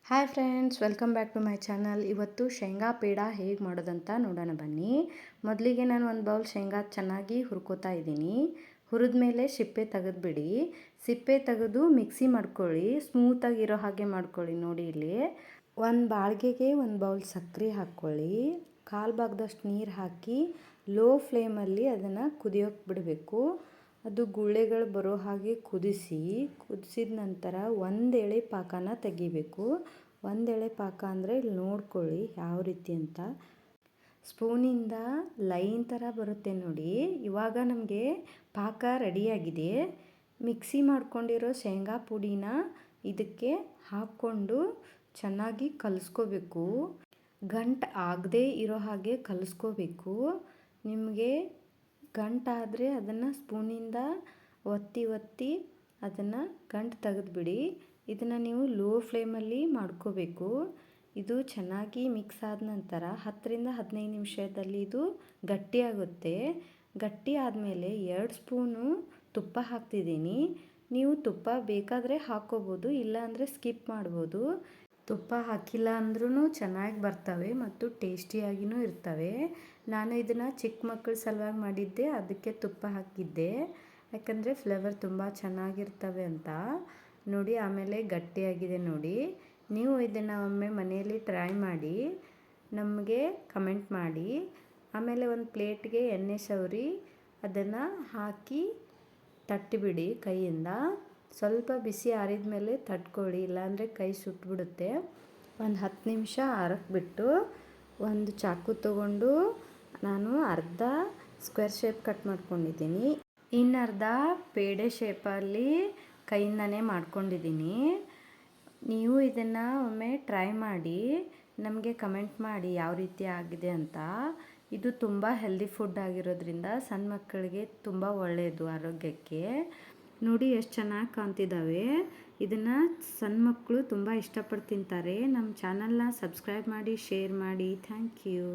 Hi friends, welcome back to my channel. ಇವತ್ತು ಶೇಂಗಾ ಪೇಡ ಹೇಗೆ ಮಾಡೋದಂತ ನೋಡೋಣ ಬನ್ನಿ. ಮೊದಲಿಗೆ ನಾನು ಒಂದು ಬೌಲ್ ಶೇಂಗಾ ಚೆನ್ನಾಗಿ ಹುರ್ಕೋತಾ ಇದ್ದೀನಿ. ಹುರಿದ ಮೇಲೆ ಸಿಪ್ಪೆ ತೆಗೆದುಬಿಡಿ. ಸಿಪ್ಪೆ ತೆಗೆದು ಮಿಕ್ಸಿ ಮಾಡ್ಕೊಳ್ಳಿ, ಸ್ಮೂತಾಗಿ ಇರೋ ಹಾಗೆ ಮಾಡ್ಕೊಳ್ಳಿ. ನೋಡಿ ಇಲ್ಲಿ ಒಂದು ಬಾಳಿಗೆಗೆ ಒಂದು ಬೌಲ್ ಸಕ್ಕರೆ ಹಾಕ್ಕೊಳ್ಳಿ, ಕಾಲು ಭಾಗದಷ್ಟು ನೀರು ಹಾಕಿ ಲೋ ಫ್ಲೇಮಲ್ಲಿ ಅದನ್ನು ಕುದಿಯೋಕೆ ಬಿಡಬೇಕು. ಅದು ಗುಳ್ಳೆಗಳು ಬರೋ ಹಾಗೆ ಕುದಿಸಿದ ನಂತರ ಒಂದು ಎಳೆ ಪಾಕನ ತೆಗಿಬೇಕು. ಒಂದು ಎಳೆ ಪಾಕ ಅಂದರೆ ಇಲ್ಲಿ ನೋಡ್ಕೊಳ್ಳಿ ಯಾವ ರೀತಿ ಅಂತ. ಸ್ಪೂನಿಂದ ಲೈನ್ ಥರ ಬರುತ್ತೆ ನೋಡಿ. ಇವಾಗ ನಮಗೆ ಪಾಕ ರೆಡಿಯಾಗಿದೆ. ಮಿಕ್ಸಿ ಮಾಡ್ಕೊಂಡಿರೋ ಶೇಂಗಾ ಪುಡಿನ ಇದಕ್ಕೆ ಹಾಕ್ಕೊಂಡು ಚೆನ್ನಾಗಿ ಕಲಿಸ್ಕೋಬೇಕು. ಗಂಟು ಆಗದೇ ಇರೋ ಹಾಗೆ ಕಲಿಸ್ಕೋಬೇಕು. ನಿಮಗೆ ಗಂಟಾದರೆ ಅದನ್ನು ಸ್ಪೂನಿಂದ ಒತ್ತಿ ಅದನ್ನು ಗಂಟು ತೆಗೆದುಬಿಡಿ. ಇದನ್ನು ನೀವು ಲೋ ಫ್ಲೇಮಲ್ಲಿ ಮಾಡ್ಕೋಬೇಕು. ಇದು ಚೆನ್ನಾಗಿ ಮಿಕ್ಸ್ ಆದ ನಂತರ 10ರಿಂದ 15 ನಿಮಿಷದಲ್ಲಿ ಇದು ಗಟ್ಟಿಯಾಗುತ್ತೆ. ಗಟ್ಟಿ ಆದಮೇಲೆ 2 ಸ್ಪೂನು ತುಪ್ಪ ಹಾಕ್ತಿದ್ದೀನಿ. ನೀವು ತುಪ್ಪ ಬೇಕಾದರೆ ಹಾಕ್ಕೋಬೋದು, ಇಲ್ಲಾಂದರೆ ಸ್ಕಿಪ್ ಮಾಡ್ಬೋದು. ತುಪ್ಪ ಹಾಕಿಲ್ಲ ಅಂದ್ರೂ ಚೆನ್ನಾಗಿ ಬರ್ತವೆ ಮತ್ತು ಟೇಸ್ಟಿಯಾಗಿಯೂ ಇರ್ತವೆ. ನಾನು ಇದನ್ನು ಚಿಕ್ಕ ಮಕ್ಕಳ ಸಲುವಾಗಿ ಮಾಡಿದ್ದೆ, ಅದಕ್ಕೆ ತುಪ್ಪ ಹಾಕಿದ್ದೆ, ಯಾಕಂದರೆ ಫ್ಲೇವರ್ ತುಂಬ ಚೆನ್ನಾಗಿರ್ತವೆ ಅಂತ. ನೋಡಿ ಆಮೇಲೆ ಗಟ್ಟಿಯಾಗಿದೆ ನೋಡಿ. ನೀವು ಇದನ್ನು ಒಮ್ಮೆ ಮನೆಯಲ್ಲಿ ಟ್ರೈ ಮಾಡಿ ನಮಗೆ ಕಮೆಂಟ್ ಮಾಡಿ. ಆಮೇಲೆ ಒಂದು ಪ್ಲೇಟ್ಗೆ ಎಣ್ಣೆ ಸವರಿ ಅದನ್ನು ಹಾಕಿ ತಟ್ಟಿಬಿಡಿ ಕೈಯಿಂದ. ಸ್ವಲ್ಪ ಬಿಸಿ ಆರಿದ ಮೇಲೆ ತಟ್ಕೊಳ್ಳಿ, ಇಲ್ಲಾಂದರೆ ಕೈ ಸುಟ್ಟುಬಿಡುತ್ತೆ. ಒಂದು 10 ನಿಮಿಷ ಆರಕ್ಕೆ ಬಿಟ್ಟು ಒಂದು ಚಾಕು ತೊಗೊಂಡು ನಾನು ಅರ್ಧ ಸ್ಕ್ವೇರ್ ಶೇಪ್ ಕಟ್ ಮಾಡ್ಕೊಂಡಿದ್ದೀನಿ, ಇನ್ನರ್ಧ ಪೇಡೆ ಶೇಪಲ್ಲಿ ಕೈಯಿಂದನೇ ಮಾಡ್ಕೊಂಡಿದ್ದೀನಿ. ನೀವು ಇದನ್ನು ಒಮ್ಮೆ ಟ್ರೈ ಮಾಡಿ ನಮಗೆ ಕಮೆಂಟ್ ಮಾಡಿ ಯಾವ ರೀತಿ ಆಗಿದೆ ಅಂತ. ಇದು ತುಂಬ ಹೆಲ್ದಿ ಫುಡ್ ಆಗಿರೋದ್ರಿಂದ ಸಣ್ಣ ಮಕ್ಕಳಿಗೆ ತುಂಬ ಒಳ್ಳೆಯದು ಆರೋಗ್ಯಕ್ಕೆ. ನೋಡಿ ಎಷ್ಟು ಚೆನ್ನಾಗಿ ಕಾಣ್ತಿದ್ದಾವೆ. ಇದನ್ನು ಸಣ್ಣ ಮಕ್ಕಳು ತುಂಬ ಇಷ್ಟಪಟ್ಟು ತಿಂತಾರೆ. ನಮ್ಮ ಚಾನಲ್ನ ಸಬ್ಸ್ಕ್ರೈಬ್ ಮಾಡಿ, ಶೇರ್ ಮಾಡಿ. Thank you.